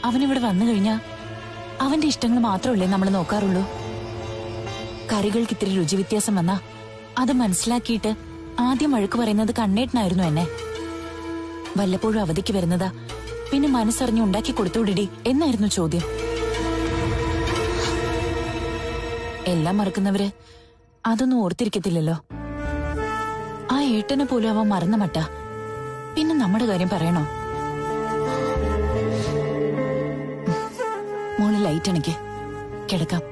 അവനിവിടെ വന്നു കഴിഞ്ഞാ അവന്റെ ഇഷ്ടങ്ങൾ മാത്രമല്ലേ നമ്മൾ നോക്കാറുള്ളൂ. കറികൾക്ക് ഇത്തിരി രുചി വ്യത്യാസം വന്നാ അത് മനസ്സിലാക്കിയിട്ട് ആദ്യം വഴക്ക് പറയുന്നത് കണ്ണേട്ടനായിരുന്നു എന്നെ. വല്ലപ്പോഴും അവധിക്ക് വരുന്നതാ, പിന്നെ മനസ്സറിഞ്ഞ് ഉണ്ടാക്കി കൊടുത്തുവിടടി എന്നായിരുന്നു ചോദ്യം. എല്ലാം മറക്കുന്നവര് അതൊന്നും ഓർത്തിരിക്കത്തില്ലല്ലോ. ആ ഏട്ടനെ പോലും അവൻ മറന്ന മട്ട, പിന്നെ നമ്മുടെ കാര്യം പറയണോ? മോള് ലൈറ്റ് അണയ്ക്ക്, കിടക്കാം.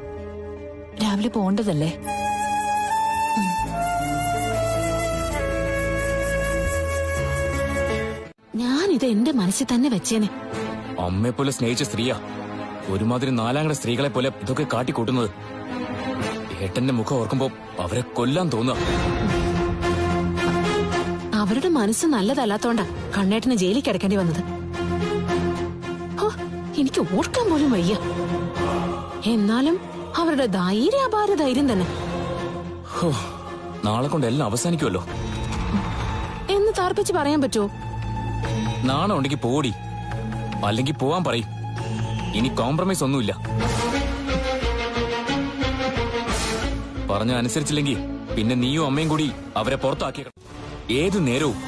രാവിലെ പോണ്ടതല്ലേ. ഞാനിത് എന്റെ മനസ്സിൽ തന്നെ വെച്ചേനെ. അമ്മയെ പോലെ സ്നേഹിച്ച സ്ത്രീയാ ഒരുമാതിരി നാലാംകട സ്ത്രീകളെ പോലെ ഇതൊക്കെ കാട്ടിക്കൂട്ടുന്നത്. ഏട്ടന്റെ മുഖം ഓർക്കുമ്പോ അവരെ കൊല്ലാൻ തോന്നുക. അവരുടെ മനസ്സ് നല്ലതല്ലാത്തോണ്ടാ കണ്ണേട്ടന് ജയിലിൽ കിടക്കേണ്ടി വന്നത്. എനിക്ക് ഓർക്കാൻ പോലും വയ്യ. എന്നാലും അവരുടെ ധൈര്യം അപാര ധൈര്യം തന്നെ. നാളെ കൊണ്ട് എല്ലാം അവസാനിക്കുമല്ലോ എന്ന് താർപ്പിച്ച് പറയാൻ പറ്റുമോ? നാണം ഉണ്ടെങ്കിൽ പോടി, അല്ലെങ്കിൽ പോവാൻ പറയും. ഇനി കോംപ്രമൈസ് ഒന്നുമില്ല. പറഞ്ഞ അനുസരിച്ചില്ലെങ്കിൽ പിന്നെ നീയും അമ്മയും കൂടി അവരെ പുറത്താക്കി. ഏത് നേരവും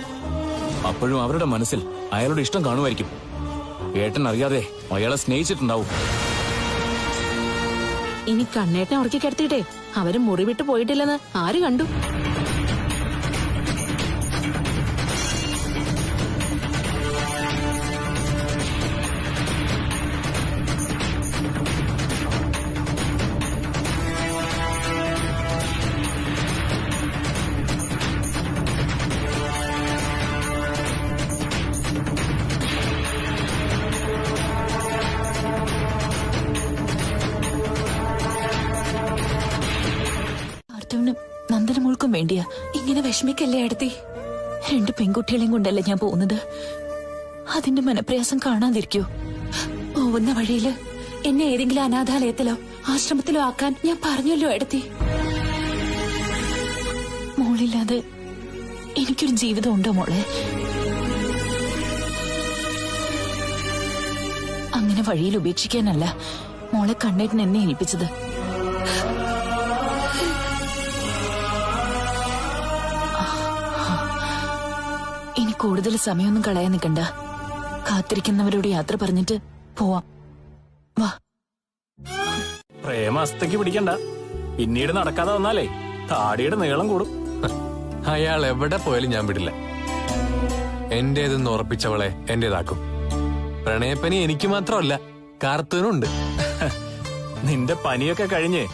അപ്പോഴും അവരുടെ മനസ്സിൽ അയാളുടെ ഇഷ്ടം കാണുമായിരിക്കും. ഏട്ടൻ അറിയാതെ അയാളെ സ്നേഹിച്ചിട്ടുണ്ടാവും. ഇനി കണ്ണേട്ടനെ ഉറക്കി കിടത്തിയിട്ടേ അവര് മുറി വിട്ട് പോയിട്ടില്ലെന്ന് ആര് കണ്ടു? നന്ദനമോൾക്കും വേണ്ടിയാ. ഇങ്ങനെ വിഷമിക്കല്ലേ അടുത്തി. 2 പെൺകുട്ടികളെയും കൊണ്ടല്ലേ ഞാൻ പോകുന്നത്. അതിന്റെ മനപ്രയാസം കാണാതിരിക്കോ? പോകുന്ന വഴിയില് എന്നെ ഏതെങ്കിലും അനാഥാലയത്തിലോ ആശ്രമത്തിലോ ആക്കാൻ ഞാൻ പറഞ്ഞല്ലോ അടുത്തി. മോളില്ലാതെ എനിക്കൊരു ജീവിതം ഉണ്ടോ മോളെ? അങ്ങനെ വഴിയിൽ ഉപേക്ഷിക്കാനല്ല മോളെ കണ്ണേട്ടൻ എന്നെ ഏൽപ്പിച്ചത്. ഇനി കൂടുതൽ സമയമൊന്നും കളയാൻ നിൽക്കണ്ട. കാത്തിരിക്കുന്നവരോട് യാത്ര പറഞ്ഞിട്ട് പോവാം. വാ. പ്രേമ അസ്ഥയ്ക്ക് പിടിക്കണ്ട. പിന്നീട് നടക്കാതെ വന്നാലേ താടിയുടെ നീളം കൂടും. അയാൾ എവിടെ പോയാലും ഞാൻ വിടില്ല. എന്റേതെന്ന് ഉറപ്പിച്ചവളെ എന്റേതാക്കും. പ്രണയപ്പനി എനിക്ക് മാത്രമല്ല, കാർത്തൂനുണ്ട്. നിന്റെ പനിയൊക്കെ കഴിഞ്ഞ്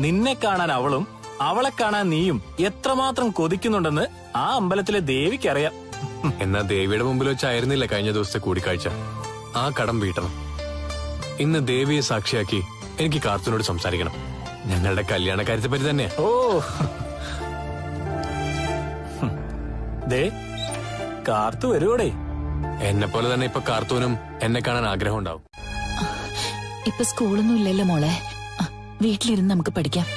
നിന്നെ കാണാൻ അവളും അവളെ കാണാൻ നീയും എത്രമാത്രം കൊതിക്കുന്നുണ്ടെന്ന് ആ അമ്പലത്തിലെ ദേവിക്കറിയാം. എന്നാ ദേവിയുടെ മുമ്പിൽ വെച്ചായിരുന്നില്ല കഴിഞ്ഞ ദിവസത്തെ കൂടിക്കാഴ്ച. ആ കടം വീട്ടണം. ഇന്ന് ദേവിയെ സാക്ഷിയാക്കി എനിക്ക് കാർത്തൂനോട് സംസാരിക്കണം. ഞങ്ങളുടെ കല്യാണ കാര്യത്തെ പറ്റി തന്നെയാ. ഓ ദേ, കാർത്തു വരുവോടെ. എന്നെ പോലെ തന്നെ ഇപ്പൊ കാർത്തൂനും എന്നെ കാണാൻ ആഗ്രഹം ഉണ്ടാവും. ഇപ്പൊ സ്കൂളൊന്നും ഇല്ലല്ലോ മോളെ. വീട്ടിലിരുന്ന് നമുക്ക് പഠിക്കാം.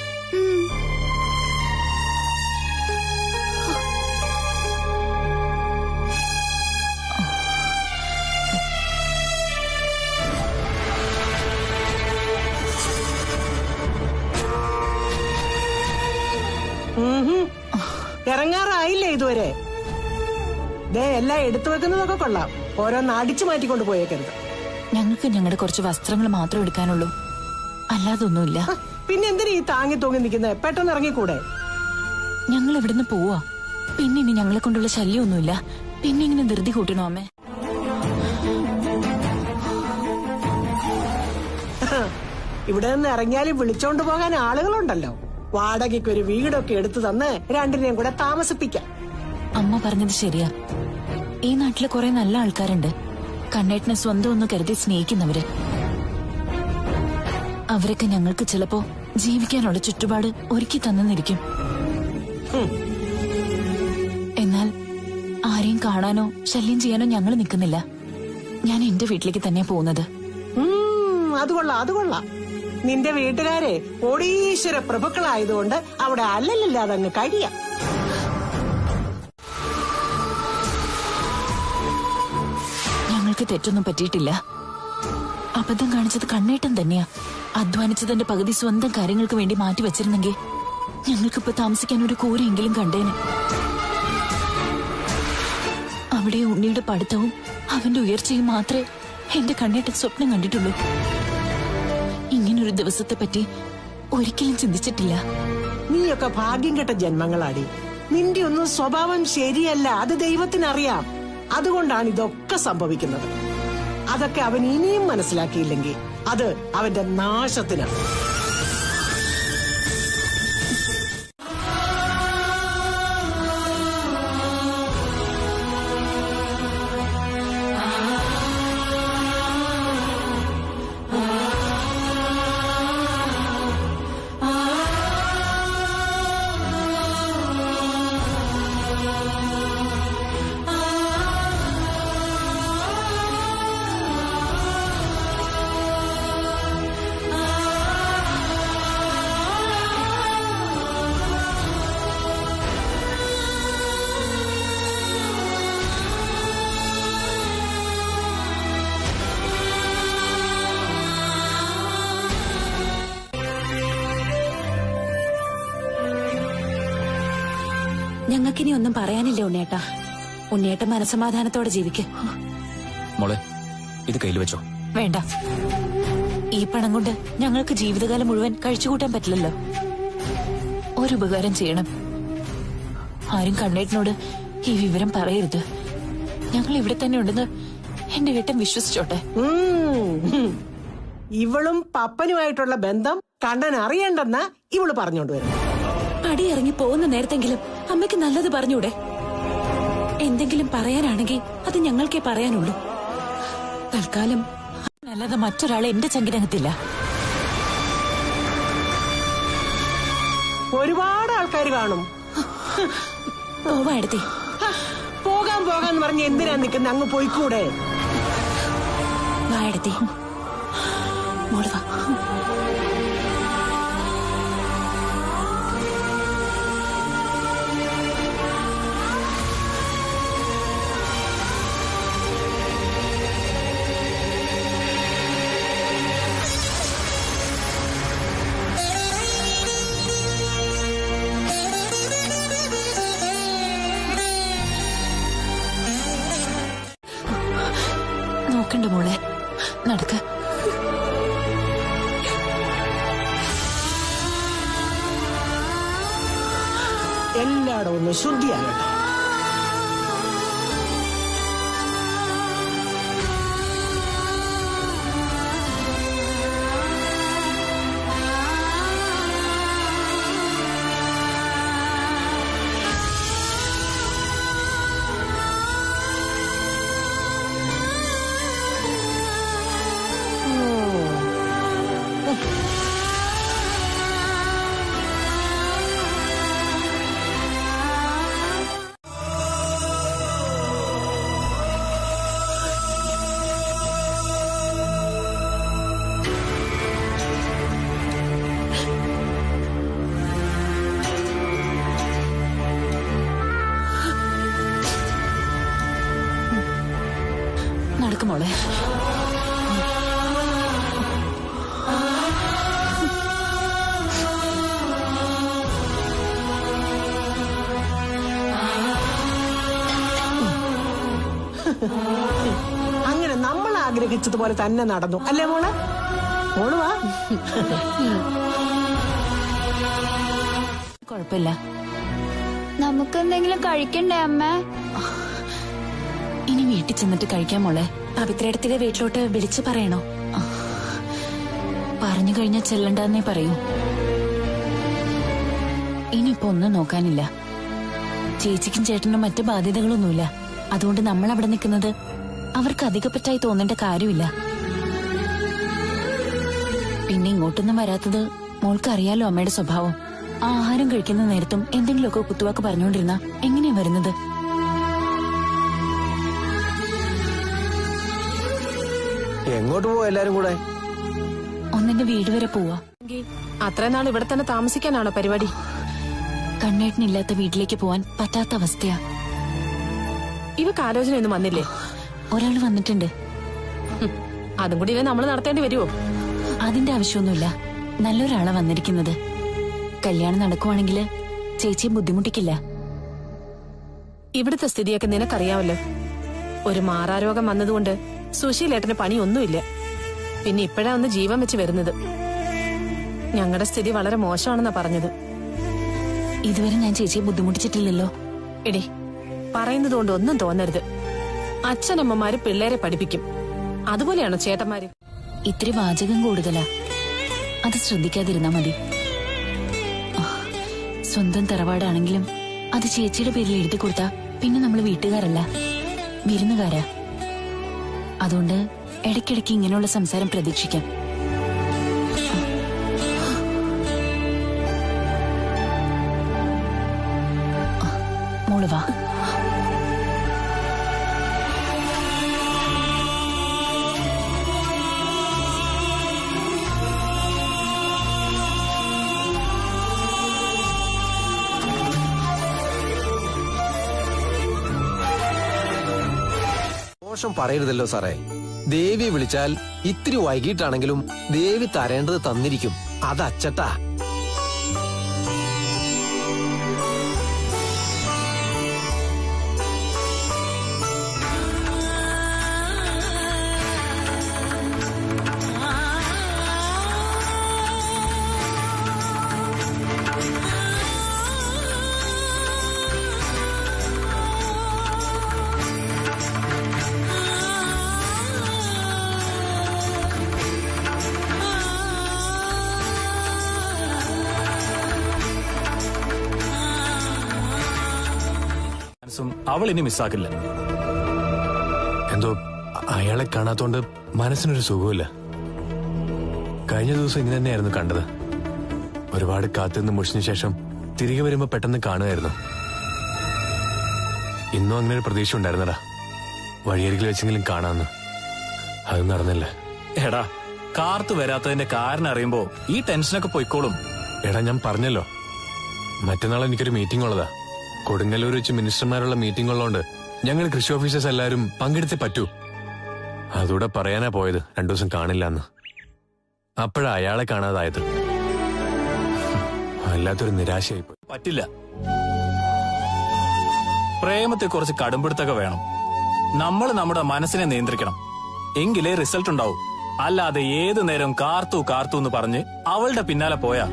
ഇറങ്ങാറായില്ലേ ഇതുവരെ? ദേ, എല്ലാം എടുത്തു വെക്കുന്നതൊക്കെ കൊള്ളാം. ഓരോന്ന് അടിച്ചു മാറ്റിക്കൊണ്ട് പോയേക്കരുത്. ഞങ്ങൾക്ക് ഞങ്ങളുടെ കുറച്ച് വസ്ത്രങ്ങൾ മാത്രം എടുക്കാനുള്ളൂ, അല്ലാതൊന്നുമില്ല. പിന്നെ എന്തിനാ ഈ താങ്ങി തൂങ്ങി നിൽക്കുന്നത്? പെട്ടെന്ന് ഇറങ്ങിക്കൂടെ? ഞങ്ങൾ ഇവിടുന്ന് പോവാ. പിന്നെ ഇനി ഞങ്ങളെ കൊണ്ടുള്ള ശല്യമൊന്നുമില്ല. പിന്നെ ഇങ്ങനെ ധൃതി കൂട്ടണോ അമ്മേ? ഇവിടെ നിന്ന് ഇറങ്ങിയാലും വിളിച്ചോണ്ട് പോകാൻ ആളുകളുണ്ടല്ലോ. വാടകയ്ക്ക് ഒരു വീടൊക്കെ എടുത്തു തന്ന് രണ്ടിനെയും കൂടെ താമസിപ്പിക്കാം. അമ്മ പറഞ്ഞത് ശരിയാ. ഈ നാട്ടില് കുറെ നല്ല ആൾക്കാരുണ്ട്. കണ്ണേട്ടനെ സ്വന്തം ഒന്ന് കരുതി സ്നേഹിക്കുന്നവര്. അവരൊക്കെ ഞങ്ങൾക്ക് ചിലപ്പോ ജീവിക്കാനുള്ള ചുറ്റുപാട് ഒരുക്കി തന്നിരിക്കും. എന്നാൽ ആരെയും കാണാനോ ശല്യം ചെയ്യാനോ ഞങ്ങൾ നിൽക്കുന്നില്ല. ഞാൻ എന്റെ വീട്ടിലേക്ക് തന്നെയാ പോകുന്നത്. അത് കൊള്ളാം. നിന്റെ വീട്ടുകാരെ കോടീശ്വര പ്രഭുക്കളായതുകൊണ്ട് അവിടെ അല്ലലില്ലാതെ അങ്ങ് കഴിയാം. ഞങ്ങൾക്ക് തെറ്റൊന്നും പറ്റിയിട്ടില്ല. അബദ്ധം കാണിച്ചത് കണ്ണേട്ടൻ തന്നെയാ. അധ്വാനിച്ചതിന്റെ പകുതി സ്വന്തം കാര്യങ്ങൾക്ക് വേണ്ടി മാറ്റി വെച്ചിരുന്നെങ്കിൽ ഞങ്ങൾക്കിപ്പോ താമസിക്കാൻ ഒരു കൂരെങ്കിലും കണ്ടേനെ. അവിടെ ഉണ്ണിയുടെ പഠിത്തവും അവന്റെ ഉയർച്ചയും മാത്രമേ എന്റെ കണ്ണേട്ടൻ സ്വപ്നം കണ്ടിട്ടുള്ളൂ. ഇങ്ങനൊരു ദിവസത്തെ പറ്റി ഒരിക്കലും ചിന്തിച്ചിട്ടില്ല. നീയൊക്കെ ഭാഗ്യം കെട്ട ജന്മങ്ങളാടി. നിന്റെ ഒന്നും സ്വഭാവം ശരിയല്ല, അത് ദൈവത്തിനറിയാം. അതുകൊണ്ടാണ് ഇതൊക്കെ സംഭവിക്കുന്നത്. അതൊക്കെ അവൻ ഇനിയും മനസ്സിലാക്കിയില്ലെങ്കിൽ അത് അവന്റെ നാശത്തിനാണ്. ഞങ്ങൾക്കിനി ഒന്നും പറയാനില്ല ഉണ്ണേട്ടാ. ഉണ്ണേട്ട മനസമാധാനത്തോടെ ജീവിക്ക്. മോളെ, ഇത് കയ്യിൽ വെച്ചോ. വേണ്ട, ഈ പണം കൊണ്ട് ഞങ്ങൾക്ക് ജീവിതകാലം മുഴുവൻ കഴിച്ചുകൂട്ടാൻ പറ്റില്ലല്ലോ. ഒരു ഉപകാരം ചെയ്യണം. ആരും കണ്ണേട്ടനോട് ഈ വിവരം പറയരുത്. ഞങ്ങൾ ഇവിടെ തന്നെ ഉണ്ടെന്ന് എന്റെ ഏട്ടൻ വിശ്വസിച്ചോട്ടെ. ഇവളും പപ്പനുമായിട്ടുള്ള ബന്ധം കണ്ണൻ അറിയണ്ടെന്ന ഇവള് പറഞ്ഞോണ്ട് വരും. പടി ഇറങ്ങി പോകുന്ന നേരത്തെങ്കിലും അമ്മയ്ക്ക് നല്ലത് പറഞ്ഞൂടെ? എന്തെങ്കിലും പറയാനാണെങ്കിൽ അത് ഞങ്ങൾക്കേ പറയാനുള്ളൂ. തൽക്കാലം അല്ലാതെ മറ്റൊരാളെ എന്റെ ചങ്കിനകത്തില്ല. ഒരുപാട് ആൾക്കാർ കാണും. പോവാ എടുത്തി. പോകാന്ന് പറഞ്ഞ് എന്തിനാ നിൽക്കുന്ന? അങ്ങ് പോയിക്കൂടെ? വാ എടുത്തി, മോള് വാ. നോക്കണ്ട മോളെ, നടക്ക. എല്ലായിടവും ഒന്ന് ശുദ്ധിയാകട്ടെ. നടക്ക് മോളെ. അങ്ങനെ നമ്മൾ ആഗ്രഹിച്ചതുപോലെ തന്നെ നടന്നു അല്ലേ മോളെ? മോള് വാ. കുഴപ്പമില്ല. നമുക്കെന്തെങ്കിലും കഴിക്കണ്ടേ അമ്മ? ഇനി വീട്ടിൽ ചെന്നിട്ട് കഴിക്കാൻ മോളെ. പവിത്രയുടെ വീട്ടിലോട്ട് വിളിച്ചു പറയണോ? പറഞ്ഞു കഴിഞ്ഞാൽ ചെല്ലണ്ടെന്നേ പറയൂ. ഇനിയിപ്പോ ഒന്നും നോക്കാനില്ല. ചേച്ചിക്കും ചേട്ടനും മറ്റു ബാധ്യതകളൊന്നുമില്ല. അതുകൊണ്ട് നമ്മൾ അവിടെ നിൽക്കുന്നത് അവർക്ക് അധികപ്പറ്റായി തോന്നേണ്ട കാര്യമില്ല. പിന്നെ ഇങ്ങോട്ടൊന്നും വരാത്തത് മോൾക്കറിയാലോ അമ്മയുടെ സ്വഭാവം. ആഹാരം കഴിക്കുന്ന നേരത്തും എന്തെങ്കിലുമൊക്കെ കുത്തുവാക്ക് പറഞ്ഞുകൊണ്ടിരുന്ന എങ്ങനെയാ വരുന്നത്? എങ്ങോട്ട് പോവാ എല്ലാരും കൂടെ? ഒന്നെന്റെ വീട് വരെ പോവാ. അത്ര നാൾ ഇവിടെ തന്നെ താമസിക്കാനാണോ പരിപാടി? കണ്ണേട്ടനില്ലാത്ത വീട്ടിലേക്ക് പോവാൻ പറ്റാത്ത അവസ്ഥയാ. ഇവക്ക് ആലോചനയൊന്നും വന്നില്ലേ? ഒരാൾ വന്നിട്ടുണ്ട്. അതും കൂടി ഇവ നമ്മൾ നടത്തേണ്ടി വരുമോ? അതിന്റെ ആവശ്യമൊന്നുമില്ല. നല്ലൊരാളാ വന്നിരിക്കുന്നത്. കല്യാണം നടക്കുവാണെങ്കിൽ ചേച്ചിയെ ബുദ്ധിമുട്ടിക്കില്ല. ഇവിടുത്തെ സ്ഥിതിയൊക്കെ നിനക്കറിയാവല്ലോ. ഒരു മാറാരോഗം വന്നതുകൊണ്ട് സുശീലേട്ടന് പണിയൊന്നുമില്ല. പിന്നെ ഇപ്പോഴാ ഒന്ന് ജീവൻ വെച്ച് വരുന്നത്. ഞങ്ങളുടെ സ്ഥിതി വളരെ മോശമാണെന്നാ പറഞ്ഞത്. ഇതുവരെ ഞാൻ ചേച്ചിയെ ബുദ്ധിമുട്ടിച്ചിട്ടില്ലല്ലോ. എടി, പറയുന്നത് കൊണ്ട് ഒന്നും തോന്നരുത്. അച്ഛനമ്മമാര് പിള്ളേരെ പഠിപ്പിക്കും. അതുപോലെയാണോ ചേട്ടന്മാര്? ഇത്തിരി വാചകം കൂടുതലാ. അത് ശ്രദ്ധിക്കാതിരുന്നാ മതി. സ്വന്തം തറവാടാണെങ്കിലും അത് ചേച്ചിയുടെ പേരിൽ എഴുതി കൊടുത്താ പിന്നെ നമ്മൾ വീട്ടുകാരല്ല, വിരുന്നുകാരാ. അതുകൊണ്ട് ഇടയ്ക്കിടയ്ക്ക് ഇങ്ങനെയുള്ള സംസാരം പ്രതീക്ഷിക്കാം. മോള് വാ. മോശം പറയരുതല്ലോ സാറേ. ദേവി വിളിച്ചാൽ ഇത്തിരി വൈകിട്ടാണെങ്കിലും ദേവി തരേണ്ടത് തന്നിരിക്കും. അത് അച്ചട്ടാ. അവൾ ഇനി മിസ്സാക്കില്ല. എന്തോ അയാളെ കാണാത്തോണ്ട് മനസ്സിനൊരു സുഖമില്ല. കഴിഞ്ഞ ദിവസം ഇങ്ങനെ തന്നെയായിരുന്നു കണ്ടത്. ഒരുപാട് കാത്തുനിന്ന് മുഷിഞ്ഞ ശേഷം തിരികെ വരുമ്പോ പെട്ടെന്ന് കാണുമായിരുന്നു. ഇന്നും അങ്ങനെ ഒരു പ്രതീക്ഷ ഉണ്ടായിരുന്നടാ, വഴിയരികിൽ വെച്ചെങ്കിലും കാണാന്ന്. അത് നടന്നില്ല. എടാ, കാർത്തു വരാത്തതിന്റെ കാരണം അറിയുമ്പോ ഈ ടെൻഷനൊക്കെ പൊയ്ക്കോളും. എടാ, ഞാൻ പറഞ്ഞല്ലോ, മറ്റന്നാൾ എനിക്കൊരു മീറ്റിംഗ് ഉള്ളതാ. കൊടുങ്ങല്ലൂർ വെച്ച് മിനിസ്റ്റർമാരുള്ള മീറ്റിംഗ് ഉള്ളതുകൊണ്ട് ഞങ്ങൾ കൃഷി ഓഫീസേഴ്സ് എല്ലാവരും പങ്കെടുത്തേ പറ്റൂ. അതുകൂടെ പറയാനാ പോയത് 2 ദിവസം കാണില്ല എന്ന്. അപ്പോഴാ അയാളെ കാണാതായത്. വല്ലാത്തൊരു നിരാശയായിപ്പോയി. പറ്റില്ല. പ്രേമത്തെ കുറച്ച് കടുംപിടുത്തൊക്കെ വേണം. നമ്മൾ നമ്മുടെ മനസ്സിനെ നിയന്ത്രിക്കണം. എങ്കിലേ റിസൾട്ട് ഉണ്ടാവും. അല്ലാതെ ഏതു നേരം കാർത്തു കാർത്തു എന്ന് പറഞ്ഞ് അവളുടെ പിന്നാലെ പോയാ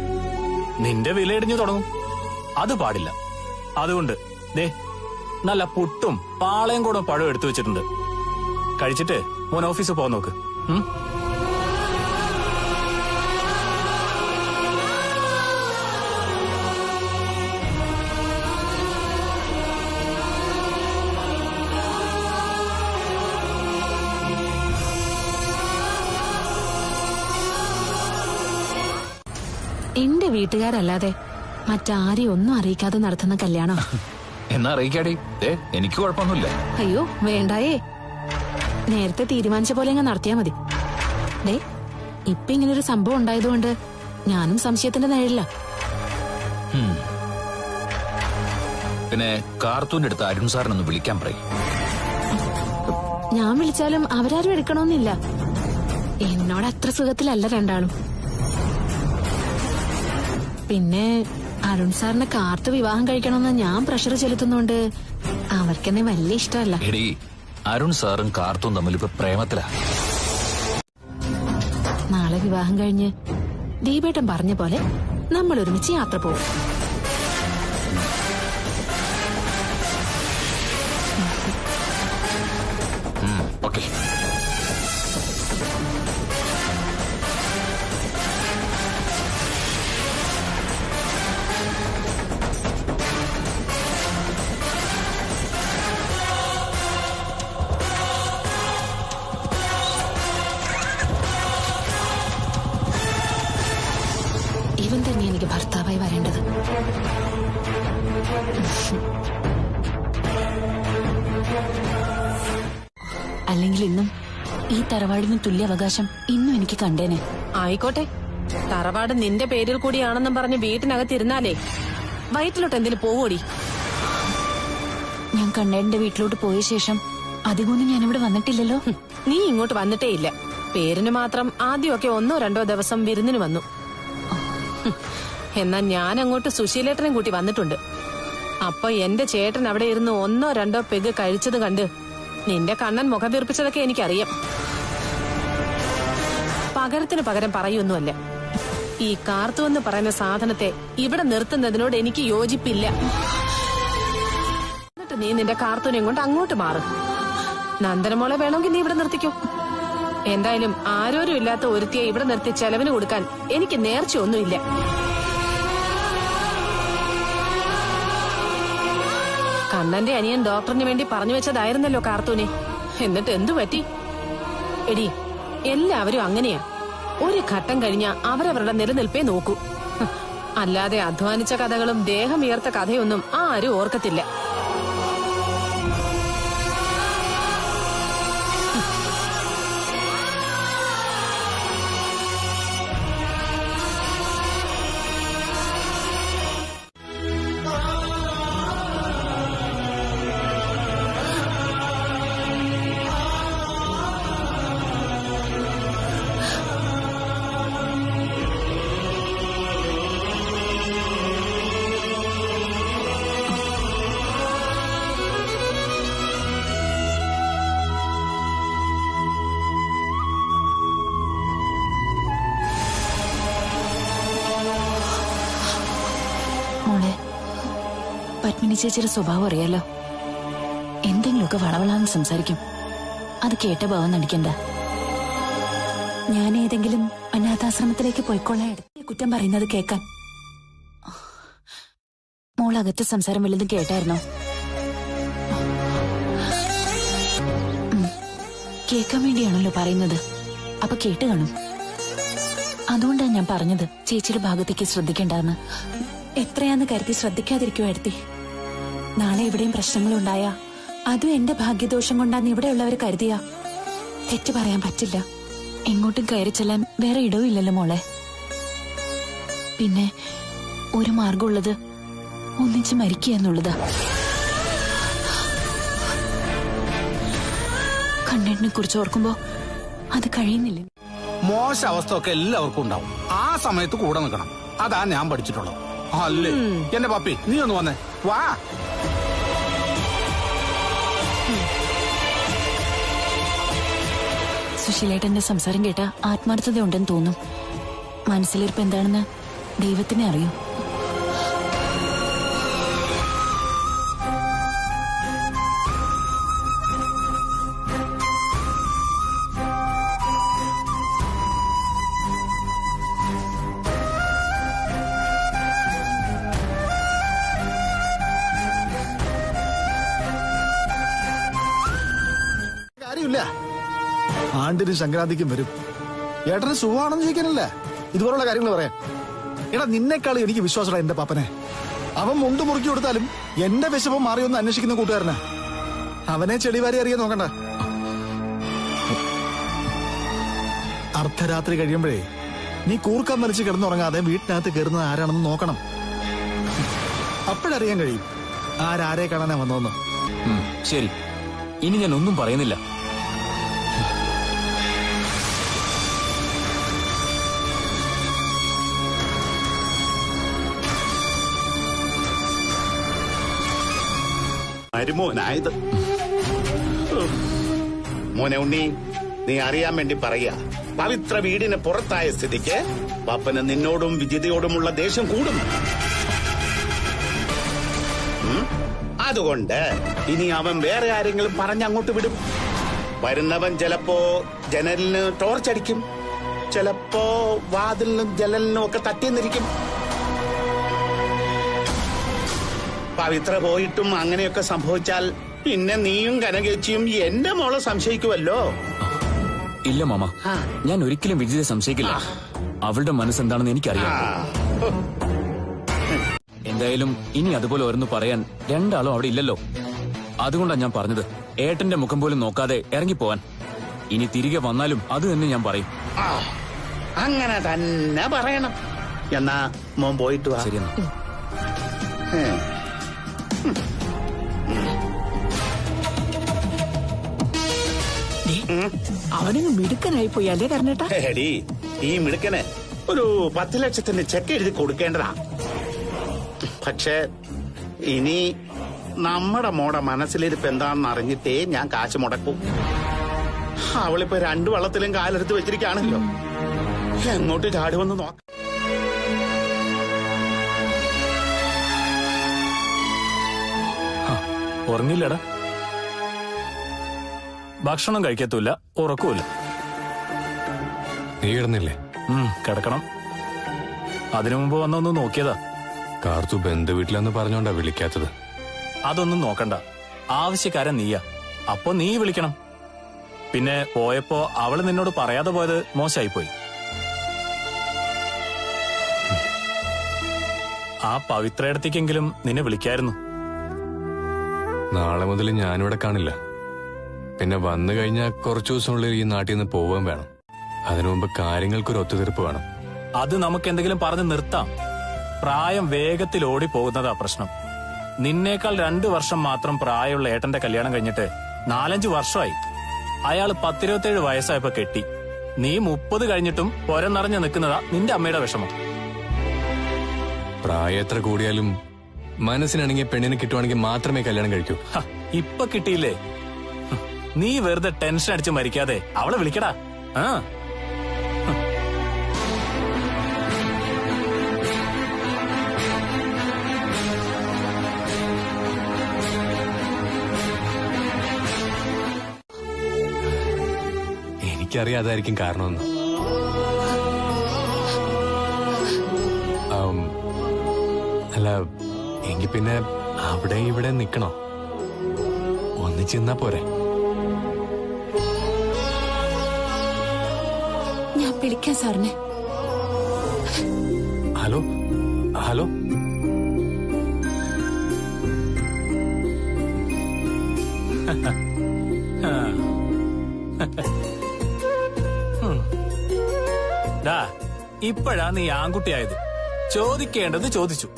നിന്റെ വിലയിടിഞ്ഞു തുടങ്ങും. അത് പാടില്ല. അതുകൊണ്ട് ദേ, നല്ല പുട്ടും പാളയും കൂടെ പഴം എടുത്തു വെച്ചിട്ടുണ്ട്. കഴിച്ചിട്ട് മോൻ ഓഫീസിൽ പോകാൻ നോക്ക്. എന്റെ വീട്ടുകാരല്ലാതെ മറ്റാരെയും ഒന്നും അറിയിക്കാതെ നടത്തുന്ന കല്യാണം. എന്നാ അറിയിക്കാടി. എനിക്ക് കുഴപ്പമൊന്നുമില്ല. അയ്യോ വേണ്ടായേ, നേരത്തെ തീരുമാനിച്ച പോലെ അങ്ങ് നടത്തിയാ മതി. ഡേ, ഇപ്പൊ ഇങ്ങനൊരു സംഭവം ഉണ്ടായതുകൊണ്ട് ഞാനും സംശയത്തിന്റെ നിഴലില്ല. പിന്നെ കാർത്തൂന്റെ അടുത്ത് അരുൺ സാറിനൊന്ന് വിളിക്കാൻ പറയും. ഞാൻ വിളിച്ചാലും അവരാരും എടുക്കണമെന്നില്ല. എന്നോട് അത്ര സുഖത്തിലല്ല രണ്ടാളും. പിന്നെ അരുൺ സാറിനെ കാർത്ത് വിവാഹം കഴിക്കണമെന്ന് ഞാൻ പ്രഷർ ചെലുത്തുന്നോണ്ട് അവർക്കെന്നെ വലിയ ഇഷ്ടമല്ല. എടി, അരുൺ സാറും കാർത്തും തമ്മിൽ ഇപ്പൊ പ്രേമത്തിലാ. നാളെ വിവാഹം കഴിഞ്ഞ് ദീപേട്ടൻ പറഞ്ഞ പോലെ നമ്മൾ ഒരുമിച്ച് യാത്ര പോകും. ഓക്കെ. ഇവൻ തന്നെ എനിക്ക് ഭർത്താവായി വരേണ്ടത്. അല്ലെങ്കിൽ ഇന്നും ഈ തറവാടിന് തുല്യ അവകാശം ഇന്നും എനിക്ക് കണ്ടേനെ. ആയിക്കോട്ടെ, തറവാട് നിന്റെ പേരിൽ കൂടിയാണെന്നും പറഞ്ഞ് വീട്ടിനകത്തിരുന്നാലേ വയറ്റിലോട്ട് എന്തിനു പോവോടി? ഞാൻ കണ്ണേടിന്റെ വീട്ടിലോട്ട് പോയ ശേഷം അധികമൊന്നും ഞാനിവിടെ വന്നിട്ടില്ലല്ലോ. നീ ഇങ്ങോട്ട് വന്നിട്ടേ ഇല്ല. പേരിന് മാത്രം ആദ്യമൊക്കെ 1-2 ദിവസം വിരുന്നിന് വന്നു. എന്നാൽ ഞാൻ അങ്ങോട്ട് സുശീലേട്ടനും കൂട്ടി വന്നിട്ടുണ്ട്. അപ്പൊ എന്റെ ചേട്ടൻ അവിടെ ഇരുന്ന് 1-2 പെഗ് കഴിച്ചത് കണ്ട് നിന്റെ കണ്ണൻ മുഖം വീർപ്പിച്ചതൊക്കെ എനിക്കറിയാം. പകരത്തിന് പകരം പറയൊന്നുമല്ല. ഈ കാർത്തു എന്ന് പറയുന്ന സാധനത്തെ ഇവിടെ നിർത്തുന്നതിനോട് എനിക്ക് യോജിപ്പില്ല. എന്നിട്ട് നീ നിന്റെ കാർത്തൂനെയും കൊണ്ട് അങ്ങോട്ട് മാറും. നന്ദനമോളെ വേണമെങ്കിൽ നീ ഇവിടെ നിർത്തിക്കോ. എന്തായാലും ആരോരും ഇല്ലാത്ത ഒരുത്തിയെ ഇവിടെ നിർത്തി ചെലവിന് കൊടുക്കാൻ എനിക്ക് നേർച്ചയൊന്നുമില്ല. കണ്ണന്റെ അനിയൻ ഡോക്ടറിന് വേണ്ടി പറഞ്ഞു വെച്ചതായിരുന്നല്ലോ കാർത്തൂനെ. എന്നിട്ട് എന്തു പറ്റി? എടി, എല്ലാവരും അങ്ങനെയാ. ഒരു ഘട്ടം കഴിഞ്ഞ അവരവരുടെ നിലനിൽപ്പേ നോക്കൂ. അല്ലാതെ അധ്വാനിച്ച കഥകളും ദേഹമുയർത്ത കഥയൊന്നും ആരും ഓർക്കത്തില്ല. മോളെ, പത്മിനി ചേച്ചിയുടെ സ്വഭാവം അറിയാലോ. എന്തെങ്കിലുമൊക്കെ വളവളാന്ന് സംസാരിക്കും. അത് കേട്ട ഭാവം നടിക്കണ്ട. ഞാൻ ഏതെങ്കിലും അനാഥാശ്രമത്തിലേക്ക് പോയിക്കൊള്ളാൻ കുറ്റം പറയുന്നത് കേൾക്കാൻ. മോൾ അകത്ത് സംസാരം വല്ലതും കേട്ടായിരുന്നോ? കേൾക്കാൻ വേണ്ടിയാണല്ലോ പറയുന്നത്. അപ്പൊ കേട്ട് കാണും. അതുകൊണ്ടാണ് ഞാൻ പറഞ്ഞത് ചേച്ചിയുടെ ഭാഗത്തേക്ക് ശ്രദ്ധിക്കേണ്ടെന്ന്. എത്രയാന്ന് കരുതി ശ്രദ്ധിക്കാതിരിക്കുവായിരുത്തി. നാളെ എവിടെയും പ്രശ്നങ്ങളുണ്ടായാ അതും എന്റെ ഭാഗ്യദോഷം കൊണ്ടാന്ന് ഇവിടെയുള്ളവർ കരുതിയാ തെറ്റ് പറയാൻ പറ്റില്ല. എങ്ങോട്ടും കയറി ചെല്ലാൻ വേറെ ഇടവുമില്ലല്ലോ മോളെ. പിന്നെ ഒരു മാർഗമുള്ളത് ഒന്നിച്ച് മരിക്കുക എന്നുള്ളതാ. കണ്ണേട്ടിനെ കുറിച്ച് ഓർക്കുമ്പോ അത് കഴിയുന്നില്ല. മോശ അവസ്ഥ ഒക്കെ എല്ലാവർക്കും ഉണ്ടാവും. ആ സമയത്ത് കൂടെ നിൽക്കണം. അതാ ഞാൻ പഠിച്ചിട്ടുള്ളത്. അല്ലേ എന്റെ പപ്പി, നീ ഒന്ന് വന്നേ. വാ. സുശീലേട്ടന്റെ സംസാരം കേട്ട ആത്മാർത്ഥത ഉണ്ടെന്ന് തോന്നും. മനസ്സിലിരിപ്പ് എന്താണെന്ന് ദൈവത്തിനെ അറിയൂ. കാര്യമില്ല. ആണ്ടിനും സംക്രാന്തിക്കും വരും. ഏട്ടന് സുഖമാണെന്ന് ചോദിക്കാനല്ല, ഇതുപോലുള്ള കാര്യങ്ങൾ പറയാം. എടാ, നിന്നെക്കാളും എനിക്ക് വിശ്വാസമുള്ള എന്റെ പാപ്പനെ. അവൻ മുണ്ട് മുറുക്കി കൊടുത്താലും എന്റെ വിശപ്പം മാറിയൊന്ന് അന്വേഷിക്കുന്ന കൂട്ടുകാരനാ. അവനെ ചെളിവാരി അറിയാൻ നോക്കണ്ട. അർദ്ധരാത്രി കഴിയുമ്പോഴേ നീ കൂർക്കം വലിച്ച് കിടന്നുറങ്ങാതെ വീട്ടിനകത്ത് കയറുന്നത് ആരാണെന്ന് നോക്കണം. അപ്പോഴറിയാൻ കഴിയും ആരാരെ കാണാനാ വന്നോന്ന്. ശരി, ഇനി ഞാൻ ഒന്നും പറയുന്നില്ല. മരുമോനായത്. മോനെ ഉണ്ണി, നീ അറിയാൻ വേണ്ടി പറയാ. പവിത്ര വീടിന് പുറത്തായ സ്ഥിതിക്ക് പാപ്പന് നിന്നോടും വിജിതയോടുമുള്ള ദേഷ്യം കൂടും. അതുകൊണ്ട് ഇനി അവൻ വേറെ ആരെങ്കിലും പറഞ്ഞ് അങ്ങോട്ട് വിടും. വരുന്നവൻ ചിലപ്പോ ജനലിന് ടോർച്ചടിക്കും, ചിലപ്പോ വാതിലിനും ജനലിനും ഒക്കെ തട്ടിയെന്നിരിക്കും. പവിത്ര പോയിട്ടും അങ്ങനെയൊക്കെ സംഭവിച്ചാൽ പിന്നെ നീയും കനകേച്ചിയും എന്റെ മോളെ സംശയിക്കുമല്ലോ. ഇല്ല മാമ, ഞാൻ ഒരിക്കലും വിജിതയെ സംശയിക്കില്ല. അവളുടെ മനസ്സെന്താണെന്ന് എനിക്കറിയാം. എന്തായാലും ഇനി അതുപോലെ ഓരോന്ന് പറയാൻ രണ്ടാളും അവിടെ ഇല്ലല്ലോ. അതുകൊണ്ടാണ് ഞാൻ പറഞ്ഞത് ഏട്ടന്റെ മുഖം പോലും നോക്കാതെ ഇറങ്ങിപ്പോവാൻ. ഇനി തിരികെ വന്നാലും അത് തന്നെ ഞാൻ പറയും. അങ്ങനെ തന്നെ പറയണം. എന്നാ മോൻ പോയിട്ട് വാ. ശരിയെന്നാ. അവനങ്ങ് മിടുക്കനായി പോയി അല്ലേ കർണേട്ടാ? എടി, ഈ മിടുക്കന് ഒരു 10 ലക്ഷത്തിന്റെ ചെക്ക് എഴുതി കൊടുക്കേണ്ടതാ. പക്ഷെ ഇനി നമ്മുടെ മോടെ മനസ്സിലിരിപ്പ് എന്താണെന്ന് അറിഞ്ഞിട്ടേ ഞാൻ കാശ് മുടക്കും. അവളിപ്പോ 2 വള്ളത്തിലും കാലെടുത്ത് വെച്ചിരിക്കുകയാണല്ലോ. എങ്ങോട്ട് ചാടുവെന്ന് നോക്കാം. ഉറങ്ങില്ലടാ? ഭക്ഷണം കഴിക്കത്തൂല്ല, ഉറക്കൂല. നീ കിടന്നില്ലേ? കിടക്കണം. അതിനു മുമ്പ് വന്നൊന്ന് നോക്കിയതാ. കാർത്തു ബന്ധു വീട്ടിലെന്ന് പറഞ്ഞോണ്ടാ വിളിക്കാത്തത്. അതൊന്നും നോക്കണ്ട, ആവശ്യക്കാരൻ നീയാ. അപ്പൊ നീ വിളിക്കണം. പിന്നെ പോയപ്പോ അവള് നിന്നോട് പറയാതെ പോയത് മോശമായിപ്പോയി. ആ പവിത്രയിടത്തേക്കെങ്കിലും നിന്നെ വിളിക്കായിരുന്നു. നാളെ മുതൽ ഞാനിവിടെ കാണില്ല. പിന്നെ വന്നു കഴിഞ്ഞാൽ കുറച്ചു ദിവസമുള്ളിൽ ഈ നാട്ടിൽ നിന്ന് പോവാൻ വേണം. അതിനു മുമ്പ് കാര്യങ്ങൾക്കൊരു ഒത്തുതീർപ്പ് വേണം. അത് നമുക്ക് എന്തെങ്കിലും പറഞ്ഞ് നിർത്താം. പ്രായം വേഗത്തിൽ ഓടി പോകുന്നതാ പ്രശ്നം. നിന്നേക്കാൾ 2 വർഷം മാത്രം പ്രായമുള്ള ഏട്ടന്റെ കല്യാണം കഴിഞ്ഞിട്ട് 4-5 വർഷമായി. അയാള് 10-27 വയസ്സായപ്പോ കെട്ടി. നീ 30 കഴിഞ്ഞിട്ടും പൊരം നിറഞ്ഞു നിൽക്കുന്നതാ നിന്റെ അമ്മയുടെ വിഷമം. പ്രായം എത്ര കൂടിയാലും മനസ്സിനാണെങ്കിൽ പെണ്ണിനെ കിട്ടുവാണെങ്കിൽ മാത്രമേ കല്യാണം കഴിക്കൂ. ഇപ്പൊ കിട്ടിയില്ലേ? നീ വെറുതെ ടെൻഷൻ അടിച്ച് മരിക്കാതെ അവളെ വിളിക്കടാ. എനിക്കറിയാം അതായിരിക്കും കാരണമെന്ന്. അല്ല, എങ്കിൽ പിന്നെ അവിടെ ഇവിടെ നിക്കണോ? ഒന്നിച്ച് നിന്നാ പോരെ? ഞാൻ വിളിക്കാം സാറിനെ. Hello hello. ഇപ്പോഴാ നീ ആൺകുട്ടിയായത്. ചോദിക്കേണ്ടത് ചോദിച്ചു.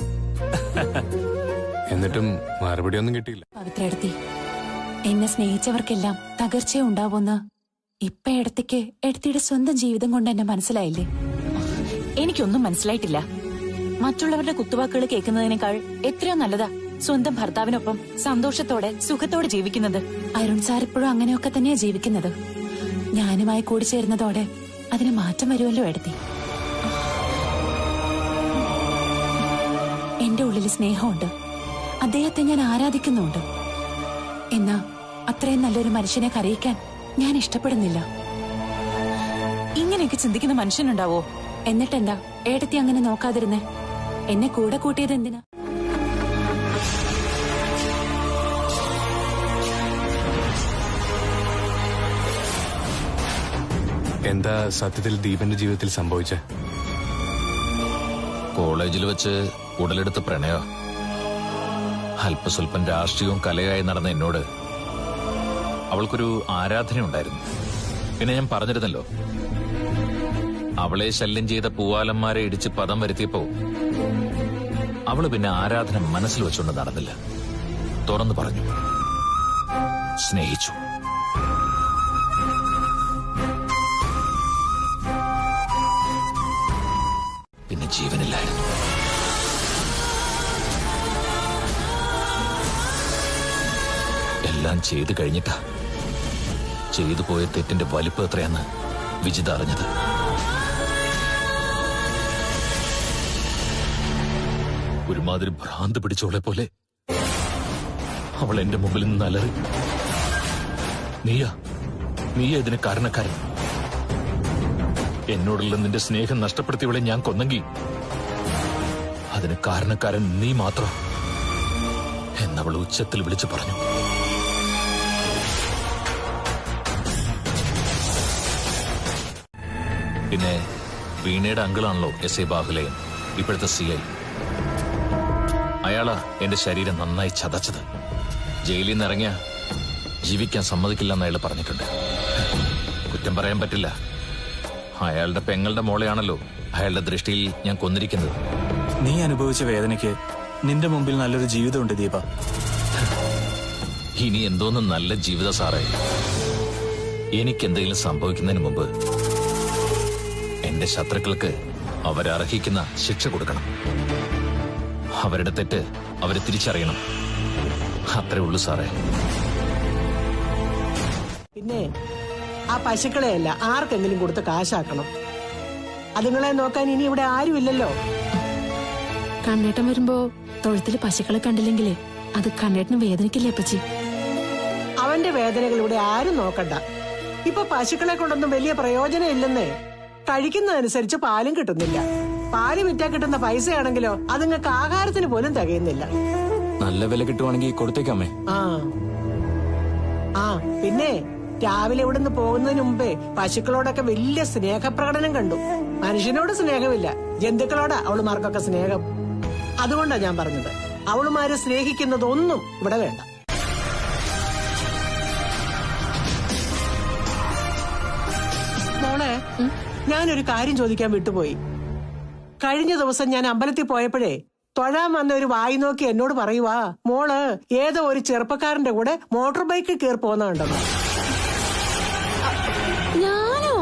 എന്നിട്ടും മറുപടി ഒന്നും കിട്ടിയില്ല. പവിത്രയെടുത്തി, എന്നെ സ്നേഹിച്ചവർക്കെല്ലാം തകർച്ചയുണ്ടാവുമെന്ന് ഇപ്പൊ ഇടത്തേക്ക് എടുത്തിയുടെ സ്വന്തം ജീവിതം കൊണ്ട് എന്നെ മനസ്സിലായില്ലേ? എനിക്കൊന്നും മനസ്സിലായിട്ടില്ല. മറ്റുള്ളവരുടെ കുത്തുവാക്കുകൾ കേൾക്കുന്നതിനേക്കാൾ എത്രയോ നല്ലതാ സ്വന്തം ഭർത്താവിനൊപ്പം സന്തോഷത്തോടെ സുഖത്തോടെ ജീവിക്കുന്നത്. അരുൺ സാർ ഇപ്പോഴും അങ്ങനെയൊക്കെ തന്നെയാ ജീവിക്കുന്നത്. ഞാനുമായി കൂടി ചേരുന്നതോടെ അതിന് മാറ്റം വരുമല്ലോ എടുത്തി. എന്റെ ഉള്ളിൽ സ്നേഹമുണ്ട്. അദ്ദേഹത്തെ ഞാൻ ആരാധിക്കുന്നുണ്ട്. എന്നാ അത്രയും നല്ലൊരു മനുഷ്യനെ കരയിക്കാൻ ഞാൻ ഇഷ്ടപ്പെടുന്നില്ല. ഇങ്ങനെയൊക്കെ ചിന്തിക്കുന്ന മനുഷ്യനുണ്ടാവോ? എന്നിട്ടെന്താ ഏടത്തി അങ്ങനെ നോക്കാതിരുന്നേ? എന്നെ കൂടെ കൂട്ടിയത് എന്തിനാ? എന്താ സത്യത്തിൽ ദീപന്റെ ജീവിതത്തിൽ സംഭവിച്ചേ? കോളേജിൽ വെച്ച് ഉടലെടുത്ത പ്രണയ അല്പസ്വല്പം രാഷ്ട്രീയവും കലയായി നടന്ന എന്നോട് അവൾക്കൊരു ആരാധനയുണ്ടായിരുന്നു. പിന്നെ ഞാൻ പറഞ്ഞിരുന്നല്ലോ, അവളെ ശല്യം ചെയ്ത പൂവാലന്മാരെ ഇടിച്ച് പദം വരുത്തിയപ്പോ അവള് പിന്നെ ആരാധന മനസ്സിൽ വെച്ചുകൊണ്ട് നടന്നില്ല. തുറന്നു പറഞ്ഞു, സ്നേഹിച്ചു. പിന്നെ ജീവനില്ലായിരുന്നു. എല്ലാം ചെയ്തു കഴിഞ്ഞിട്ടാ ചെയ്തു പോയ തെറ്റിന്റെ വലിപ്പം എത്രയാന്ന് വിജിത അറിഞ്ഞത്. ഒരുമാതിരി ഭ്രാന്ത് പിടിച്ചോളെ പോലെ അവൾ എന്റെ മുമ്പിൽ നിന്ന് അലറി, നീയാ ഇതിന് കാരണക്കാരൻ. എന്നോടുള്ള നിന്റെ സ്നേഹം നഷ്ടപ്പെടുത്തിയവളെ ഞാൻ കൊന്നെങ്കിൽ അതിന് കാരണക്കാരൻ നീ മാത്രം എന്നവൾ ഉച്ചത്തിൽ വിളിച്ചു പറഞ്ഞു. പിന്നെ വീണയുടെ അങ്കിളാണല്ലോ എസ്.ഐ. ബാഹുലയൻ, ഇപ്പോഴത്തെ CI. അയാളാ എന്റെ ശരീരം നന്നായി ചതച്ചത്. ജയിലിൽ നിന്ന് ഇറങ്ങിയ ജീവിക്കാൻ സമ്മതിക്കില്ലെന്ന് അയാൾ പറഞ്ഞിട്ടുണ്ട്. കുറ്റം പറയാൻ പറ്റില്ല. അയാളുടെ പെങ്ങളുടെ മോളെയാണല്ലോ അയാളുടെ ദൃഷ്ടിയിൽ ഞാൻ കൊന്നിരിക്കുന്നത്. നീ അനുഭവിച്ച വേദനയ്ക്ക് നിന്റെ മുമ്പിൽ നല്ലൊരു ജീവിതമുണ്ട് ദീപ. ഇനി എന്തോന്നും നല്ല ജീവിത സാറേ. എനിക്കെന്തെങ്കിലും സംഭവിക്കുന്നതിന് മുമ്പ് എന്റെ ശത്രുക്കൾക്ക് അവരർഹിക്കുന്ന ശിക്ഷ കൊടുക്കണം. അവരുടെ തെറ്റ് അവരെ തിരിച്ചറിയണം. അത്രേ ഉള്ളൂ സാറേ. പിന്നെ ആ പശുക്കളെയല്ല ആർക്കെങ്കിലും കൊടുത്ത് കാശാക്കണം. അതുങ്ങളെ നോക്കാൻ ഇനി ഇവിടെ ആരുമില്ലല്ലോ. കണ്ണേട്ടൻ വരുമ്പോ തൊഴുത്തില് പശുക്കളെ കണ്ടില്ലെങ്കിലേ അത് കണ്ണേട്ടന് വേദനിക്കില്ലേ അപ്പച്ചി? അവന്റെ വേദനകൾ ഇവിടെ ആരും നോക്കണ്ട. ഇപ്പൊ പശുക്കളെ കൊണ്ടൊന്നും വലിയ പ്രയോജനം ഇല്ലെന്നേ. കഴിക്കുന്നതനുസരിച്ച് പാലും കിട്ടുന്നില്ല. പാല് വിറ്റാ കിട്ടുന്ന പൈസയാണെങ്കിലോ അതുങ്ങൾക്ക് ആഹാരത്തിന് പോലും തികയുന്നില്ല. നല്ല വില കിട്ടുവാണെങ്കിൽ കൊടുത്തേക്കമ്മേ. ആ പിന്നെ രാവിലെ ഇവിടുന്ന് പോകുന്നതിന് മുമ്പേ പശുക്കളോടൊക്കെ വലിയ സ്നേഹപ്രകടനം കണ്ടു. മനുഷ്യനോട് സ്നേഹമില്ല, ജന്തുക്കളോടാ അവളുമാർക്കൊക്കെ സ്നേഹം. അതുകൊണ്ടാ ഞാൻ പറഞ്ഞത്, അവളുമാരെ സ്നേഹിക്കുന്നതൊന്നും ഇവിടെ വേണ്ട. മോളെ, ഞാനൊരു കാര്യം ചോദിക്കാൻ വിട്ടുപോയി. കഴിഞ്ഞ ദിവസം ഞാൻ അമ്പലത്തിൽ പോയപ്പോഴേ തൊഴാൻ വന്ന ഒരു വായി നോക്കി എന്നോട് പറയുവാ, മോള് ഏതോ ഒരു ചെറുപ്പക്കാരന്റെ കൂടെ മോട്ടോർ ബൈക്കിൽ കയറി പോകുന്നുണ്ടെന്ന്. ഞാനോ?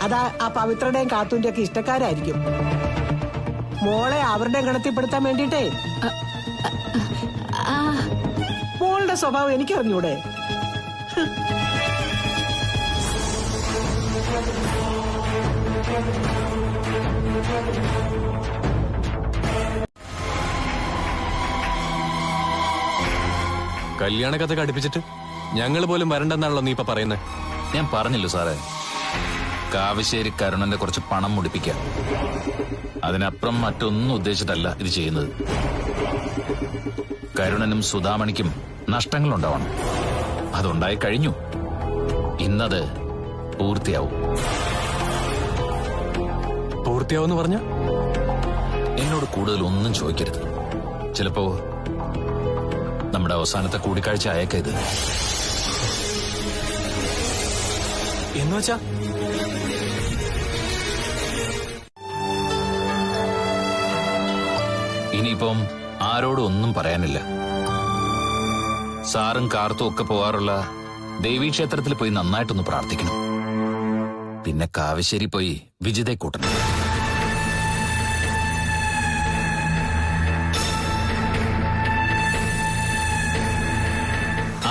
അതാ ആ പവിത്രയുടെയും കാത്തൂന്റെ ഒക്കെ ഇഷ്ടക്കാരായിരിക്കും. മോളെ അവരുടെ ഗണത്തിൽപ്പെടുത്താൻ വേണ്ടിട്ടേ. മോളുടെ സ്വഭാവം എനിക്കറിഞ്ഞൂടെ? കല്യാണ കഥ അടുപ്പിച്ചിട്ട് ഞങ്ങൾ പോലും വരണ്ടെന്നാണല്ലോ നീ ഇപ്പൊ പറയുന്നത്. ഞാൻ പറഞ്ഞില്ലോ സാറേ, കാവശ്ശേരി കരുണന്റെ കുറച്ച് പണം മുടിപ്പിക്കാം. അതിനപ്പുറം മറ്റൊന്നും ഉദ്ദേശിച്ചിട്ടല്ല ഇത് ചെയ്യുന്നത്. കരുണനും സുധാമണിക്കും നഷ്ടങ്ങളുണ്ടാവണം. അതുണ്ടായി കഴിഞ്ഞു. ഇന്നത് പൂർത്തിയാവും. പൂർത്തിയാവെന്ന് പറഞ്ഞ എന്നോട് കൂടുതൽ ഒന്നും ചോദിക്കരുത്. ചിലപ്പോ നമ്മുടെ അവസാനത്തെ കൂടിക്കാഴ്ച അയക്ക ഇത്. എന്നുവെച്ചാ ഇനിയിപ്പം ആരോടും ഒന്നും പറയാനില്ല. സാറും കാർത്തും ഒക്കെ പോകാറുള്ള ദേവീക്ഷേത്രത്തിൽ പോയി നന്നായിട്ടൊന്ന് പ്രാർത്ഥിക്കണം. പിന്നെ കാവശ്ശേരി പോയി വിജിതയെ കൂട്ടണം.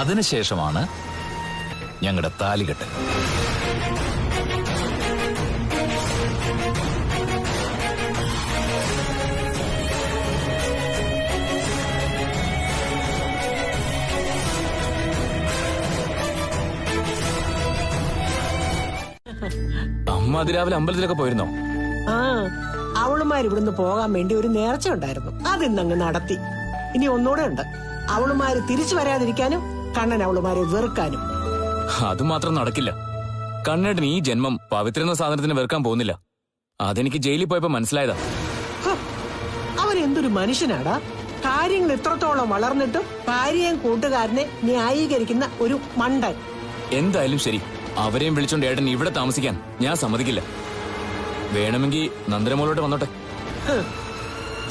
അതിനുശേഷമാണ് ഞങ്ങളുടെ താലികെട്ട്. അമ്മ അതിരാവിലെ അമ്പലത്തിലൊക്കെ പോയിരുന്നോ? അവളുമാർ ഇവിടുന്ന് പോകാൻ വേണ്ടി ഒരു നേർച്ച ഉണ്ടായിരുന്നു, അതിന്നങ്ങ് നടത്തി. ഇനി ഒന്നുകൂടെ ഉണ്ട്. അവളുമാര് തിരിച്ചു വരാതിരിക്കാനും കണ്ണൻ അവളുമാരെ വെറുക്കാനും. അതുമാത്രം നടക്കില്ല. കണ്ണേട്ടൻ ഈ ജന്മം പവിത്ര എന്ന സാധനത്തിന് വെറുക്കാൻ പോകുന്നില്ല. അതെനിക്ക് ജയിലിൽ പോയപ്പോ മനസ്സിലായതാ. അവൻ എന്തൊരു മനുഷ്യനാടാ. കാര്യങ്ങൾ ഇത്രത്തോളം വളർന്നിട്ടും ഭാര്യയും കൂട്ടുകാരനെ ന്യായീകരിക്കുന്ന ഒരു മണ്ടൻ. എന്തായാലും ശരി, അവരെയും വിളിച്ചോണ്ട് ഏട്ടൻ ഇവിടെ താമസിക്കാൻ ഞാൻ സമ്മതിക്കില്ല. വേണമെങ്കിൽ നന്ദനമോളോട്ട് വന്നോട്ടെ.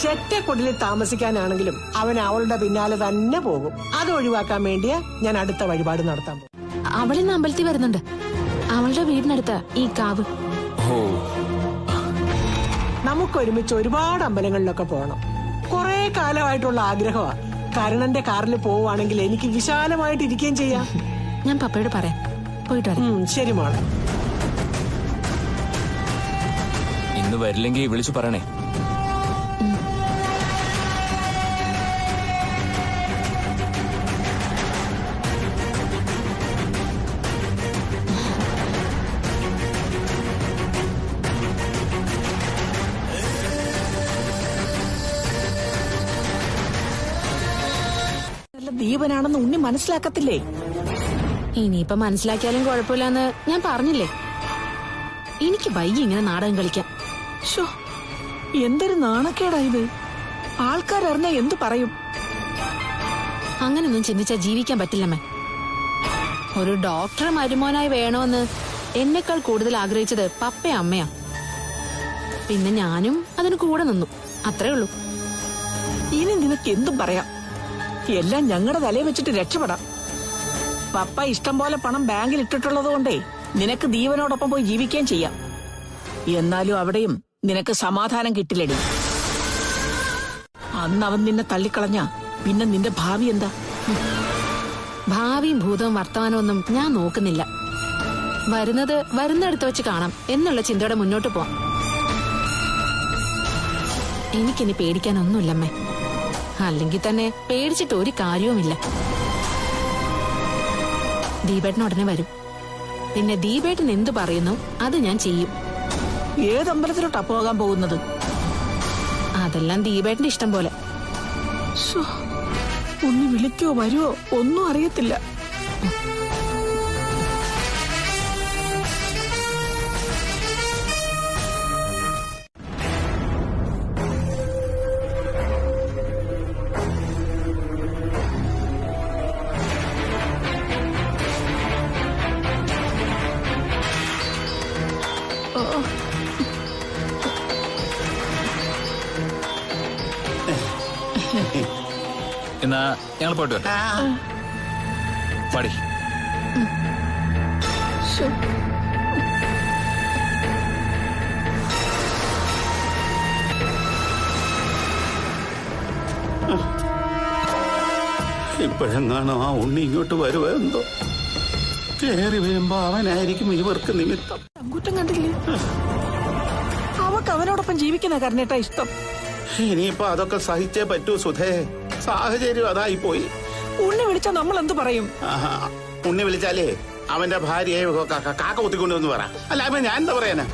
ചെറ്റക്കുടിലിൽ താമസിക്കാനാണെങ്കിലും അവൻ അവളുടെ പിന്നാലെ തന്നെ പോകും. അത് ഒഴിവാക്കാൻ വേണ്ടിയാ ഞാൻ അടുത്ത വഴിപാട് നടത്താൻ പോകും. അവളിന്ന് അമ്പലത്തിൽ വരുന്നുണ്ട്. അവളുടെ വീടിനടുത്ത ഈ കാവ്. നമുക്കൊരുമിച്ച് ഒരുപാട് അമ്പലങ്ങളിലൊക്കെ പോകണം. കുറെ കാലമായിട്ടുള്ള ആഗ്രഹമാ. കരുണന്റെ കാറിൽ പോവുകയാണെങ്കിൽ എനിക്ക് വിശാലമായിട്ട് ഇരിക്കുകയും ചെയ്യാം. ഞാൻ പപ്പയോട് പറയാം. പോയിട്ട് വരാം. ശരി മോളെ. ഇന്ന് വരില്ലെങ്കിൽ വിളിച്ചു പറയണേ. ദീപനാണെന്ന് ഉണ്ണി മനസ്സിലാക്കത്തില്ലേ? ഇനിയിപ്പൊ മനസ്സിലാക്കിയാലും കുഴപ്പമില്ലെന്ന് ഞാൻ പറഞ്ഞില്ലേ. എനിക്ക് വൈകി ഇങ്ങനെ നാടകം കളിക്കാം. എന്തൊരു നാണക്കേടാ ഇത്. ആൾക്കാരറിഞ്ഞ എന്തു പറയും? അങ്ങനൊന്നും ചിന്തിച്ചാ ജീവിക്കാൻ പറ്റില്ലമ്മേ. ഒരു ഡോക്ടറെ മരുമോനായി വേണോന്ന് എന്നെക്കാൾ കൂടുതൽ ആഗ്രഹിച്ചത് പപ്പയും അമ്മയാ. പിന്നെ ഞാനും അതിന് കൂടെ നിന്നു. അത്രേ ഉള്ളൂ. ഇനി നിനക്ക് എന്തും പറയാം. എല്ലാം ഞങ്ങളുടെ തലയിൽ വെച്ചിട്ട് രക്ഷപ്പെടാം. പപ്പ ഇഷ്ടം പോലെ പണം ബാങ്കിൽ ഇട്ടിട്ടുള്ളത് കൊണ്ടേ നിനക്ക് ദീപനോടൊപ്പം പോയി ജീവിക്കുകയും ചെയ്യാം. എന്നാലും അവിടെയും നിനക്ക് സമാധാനം കിട്ടില്ലടി. അന്ന് അവൻ നിന്നെ തള്ളിക്കളഞ്ഞ പിന്നെ നിന്റെ ഭാവി എന്താ? ഭാവിയും ഭൂതവും വർത്തമാനമൊന്നും ഞാൻ നോക്കുന്നില്ല. വരുന്നത് വരുന്നിടത്ത് വെച്ച് കാണാം എന്നുള്ള ചിന്തയോടെ മുന്നോട്ട് പോവാം. എനിക്കിനി പേടിക്കാനൊന്നുമില്ലമ്മേ. അല്ലെങ്കിൽ തന്നെ പേടിച്ചിട്ട് ഒരു കാര്യവുമില്ല. ദീപേട്ടൻ ഉടനെ വരും. പിന്നെ ദീപേട്ടൻ എന്തു പറയുന്നു അത് ഞാൻ ചെയ്യും. ഏതമ്പലത്തിലോട്ടാ പോകാൻ പോകുന്നത്? അതെല്ലാം ദീപേട്ടന്റെ ഇഷ്ടം പോലെ. ഉണ്ണി വിളിക്കോ വരുവോ ഒന്നും അറിയത്തില്ല. എന്നാ ഞങ്ങൾ പോയിട്ട് വരാം. പാടി. ഇപ്പോഴെങ്ങാണോ ആ ഉണ്ണി ഇങ്ങോട്ട് വരുവോ എന്തോ. കേറി വരുമ്പോ അവനായിരിക്കും ഇവർക്ക് നിമിത്തം. കുറ്റം കണ്ടില്ലേ? അവക്ക് അവനോടൊപ്പം ജീവിക്കുന്ന കരുണേട്ടാ ഇഷ്ടം. ഇനിയിപ്പോ അതൊക്കെ സഹിച്ചേ പറ്റൂ സുധേ. സാഹചര്യം അതായി പോയി. ഉണ്ണി വിളിച്ചാ നമ്മൾ എന്ത് പറയും? ഉണ്ണി വിളിച്ചാലേ അവന്റെ ഭാര്യയെ കാക്ക കുത്തിക്കൊണ്ടുവന്ന് പറ. അല്ല ഞാൻ എന്താ പറയാനാ?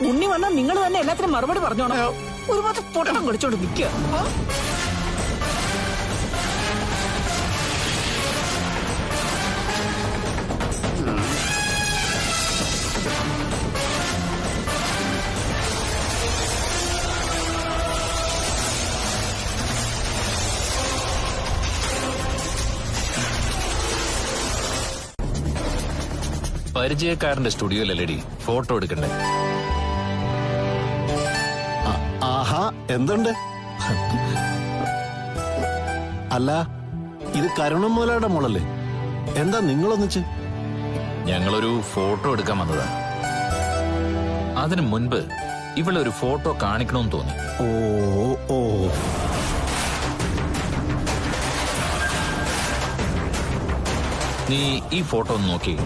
ഉണ്ണി വന്നാൽ നിങ്ങൾ തന്നെ എല്ലാത്തിനും മറുപടി പറഞ്ഞോണം. ഒരുപാട് പൊട്ടം കളിച്ചോണ്ട് നിൽക്കുക. പരിചയക്കാരന്റെ സ്റ്റുഡിയോയിലല്ലേടി ഫോട്ടോ എടുക്കണ്ടേ? ആഹാ, എന്തുണ്ട്? അല്ല, ഇത് കരുണമൂലയുടെ മോളല്ലേ? എന്താ നിങ്ങളൊന്നിച്ച്? ഞങ്ങളൊരു ഫോട്ടോ എടുക്കാൻ വന്നതാ. അതിനു മുൻപ് ഇവളൊരു ഫോട്ടോ കാണിക്കണമെന്ന് തോന്നി. ഓ ഓ, നീ ഈ ഫോട്ടോ ഒന്ന് നോക്കി.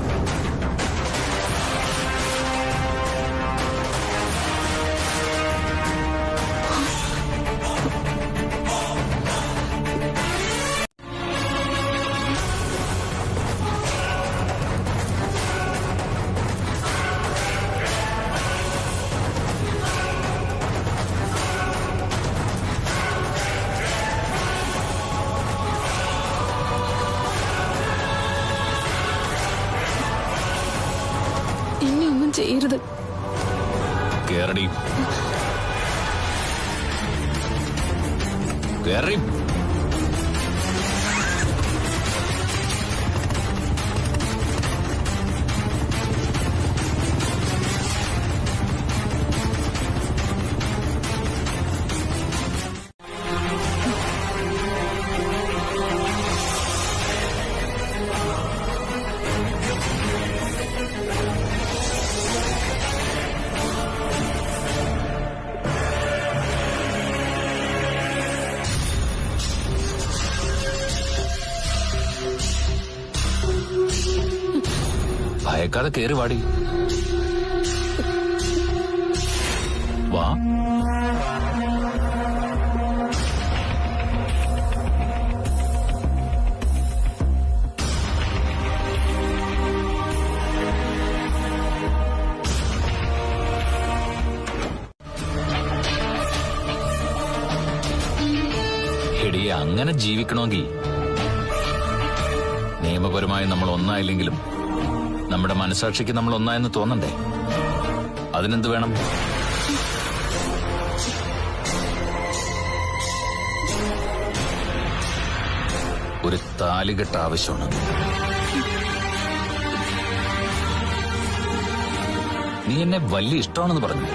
എന്നെ ഒന്നും ചെയ്യരുത്. കേറടി, കേറി. ഭയക്കാതെ കേറി വാടി. വാ. എടി, അങ്ങനെ ജീവിക്കണമെങ്കിൽ നിയമപരമായി നമ്മൾ ഒന്നായില്ലെങ്കിലും നമ്മുടെ മനസാക്ഷിക്ക് നമ്മൾ ഒന്നായെന്ന് തോന്നണ്ടേ? അതിനെന്ത് വേണം? ഒരു താലികെട്ട് ആവശ്യമാണ്. നീ എന്നെ വലിയ ഇഷ്ടമാണെന്ന് പറഞ്ഞു.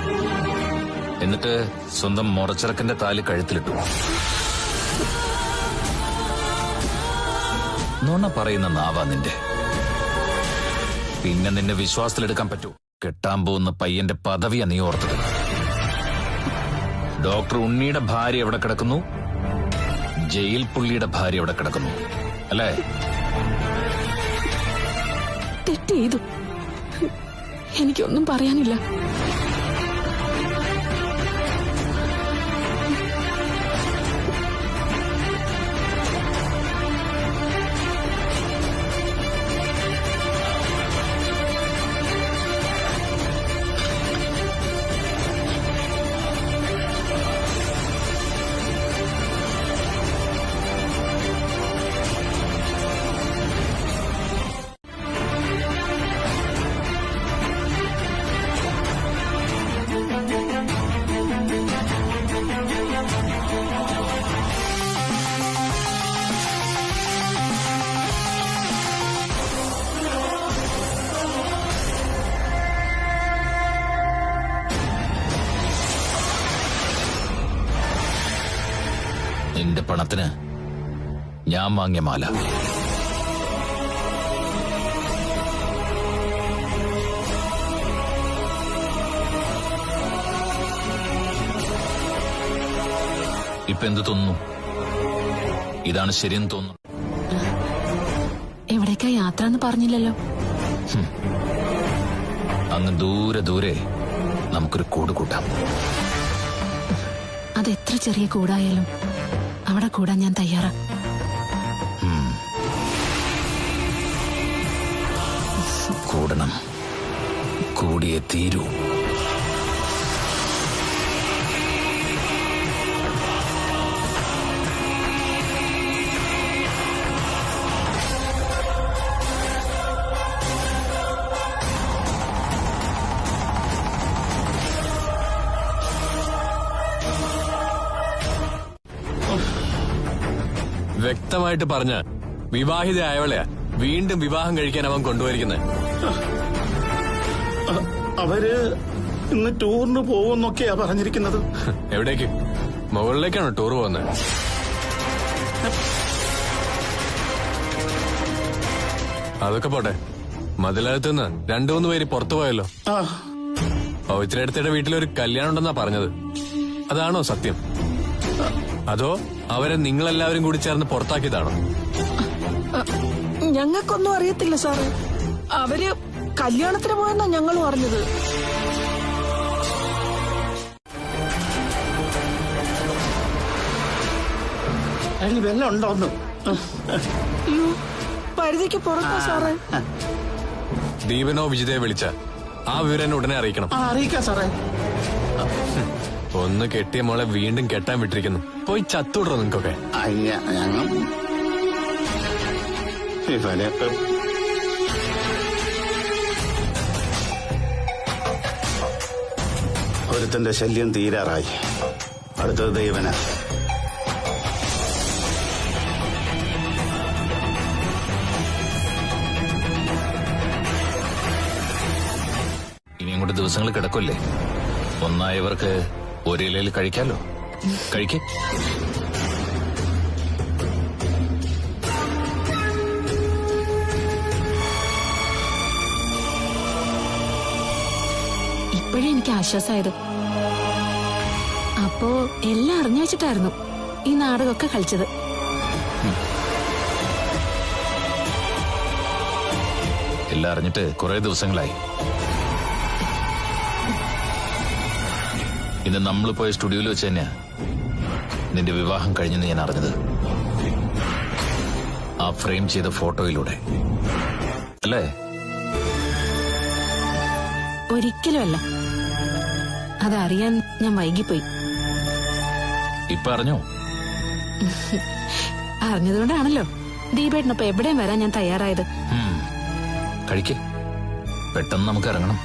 എന്നിട്ട് സ്വന്തം മുറച്ചിറക്കന്റെ താലി കഴുത്തിലിട്ടു. നുണ പറയുന്ന നാവാ നിന്റെ. പിന്നെ നിന്നെ വിശ്വാസത്തിലെടുക്കാൻ പറ്റൂ? കെട്ടാൻ പോകുന്ന പയ്യന്റെ പദവിയാ നീ ഓർത്തത്. ഡോക്ടർ ഉണ്ണിയുടെ ഭാര്യ എവിടെ കിടക്കുന്നു, ജയിൽ പുള്ളിയുടെ ഭാര്യ എവിടെ കിടക്കുന്നു, അല്ലേ? തെറ്റ് ചെയ്തു. എനിക്കൊന്നും പറയാനില്ല. നിന്റെ പണത്തിന് ഞാൻ വാങ്ങിയ മാല. ഇപ്പൊ എന്ത് തോന്നുന്നു? ഇതാണ് ശരിയെന്ന് തോന്നുന്നു. എവിടേക്കാ യാത്ര എന്ന് പറഞ്ഞില്ലല്ലോ. അങ്ങ് ദൂരെ ദൂരെ നമുക്കൊരു കൂട് കൂട്ടാം. അതെത്ര ചെറിയ കൂടായാലും അവിടെ കൂടാൻ ഞാൻ തയ്യാറാ. കൂടണം, കൂടിയേ തീരൂ. വ്യക്തമായിട്ട് പറഞ്ഞ വിവാഹിതയായവളെയാ വീണ്ടും വിവാഹം കഴിക്കാൻ അവൻ കൊണ്ടുപോയിരിക്കുന്നത്. അവര് ഇന്ന് ടൂറിന് പോകുന്നൊക്കെയാ പറഞ്ഞിരിക്കുന്നത്. എവിടേക്ക്? മുകളിലേക്കാണോ ടൂർ പോകുന്നത്? അതൊക്കെ പോട്ടെ, മതിലകത്തുനിന്ന് 2-3 പേര് പുറത്തു പോയല്ലോ. പവിത്രയുടെ വീട്ടിലൊരു കല്യാണം ഉണ്ടെന്നാ പറഞ്ഞത്. അതാണോ സത്യം? അതോ അവരെ നിങ്ങളെല്ലാവരും കൂടി ചേർന്ന് പുറത്താക്കിയതാണോ? ഞങ്ങൾക്കൊന്നും അറിയത്തില്ല സാറേ. അവര് കല്യാണത്തിന് പോയെന്നാ ഞങ്ങളും അറിഞ്ഞത്. അതിൽ വെള്ളം ഉണ്ടോന്ന്? പരിധിക്ക് പുറത്താ സാറേ. ദീപനോ വിജിതയെ വിളിച്ച ആ വിവരം ഉടനെ അറിയിക്കണം. അറിയിക്കാം സാറേ. ഒന്ന് കെട്ടിയ മോളെ വീണ്ടും കെട്ടാൻ വിട്ടിരിക്കുന്നു. പോയി ചത്തുവിടറോ നിങ്ങൾക്കൊക്കെ. ഞങ്ങൾ ഇവരെയൊക്കെ ഒരുത്തന്റെ ശല്യം തീരാറായി. അടുത്തത് ദൈവന. ഇനിയും കൂടെ ദിവസങ്ങൾ കിടക്കുമല്ലേ? ഒന്നായവർക്ക് ഒരിലയിൽ കഴിക്കാലോ. കഴിക്കേ. ഇപ്പോഴേ എനിക്ക് ആശ്വാസമായത്. അപ്പോ എല്ലാം അറിഞ്ഞു വെച്ചിട്ടായിരുന്നു ഈ നാടകമൊക്കെ കളിച്ചത്. എല്ലാം അറിഞ്ഞിട്ട് കുറെ ദിവസങ്ങളായി. ഇന്ന് നമ്മൾ പോയ സ്റ്റുഡിയോയിൽ വെച്ച് തന്നെയാ നിന്റെ വിവാഹം കഴിഞ്ഞെന്ന് ഞാൻ അറിഞ്ഞത്. ആ ഫ്രെയിം ചെയ്ത ഫോട്ടോയിലൂടെ അല്ലേ? ഒരിക്കലും അല്ല. അതറിയാൻ ഞാൻ വൈകിപ്പോയി. ഇപ്പൊ അറിഞ്ഞോ? അറിഞ്ഞതുകൊണ്ടാണല്ലോ ദീപേട്ടനൊപ്പം എവിടെയും വരാൻ ഞാൻ തയ്യാറായത്. കഴിക്കേ. പെട്ടെന്ന് നമുക്ക് ഇറങ്ങണം.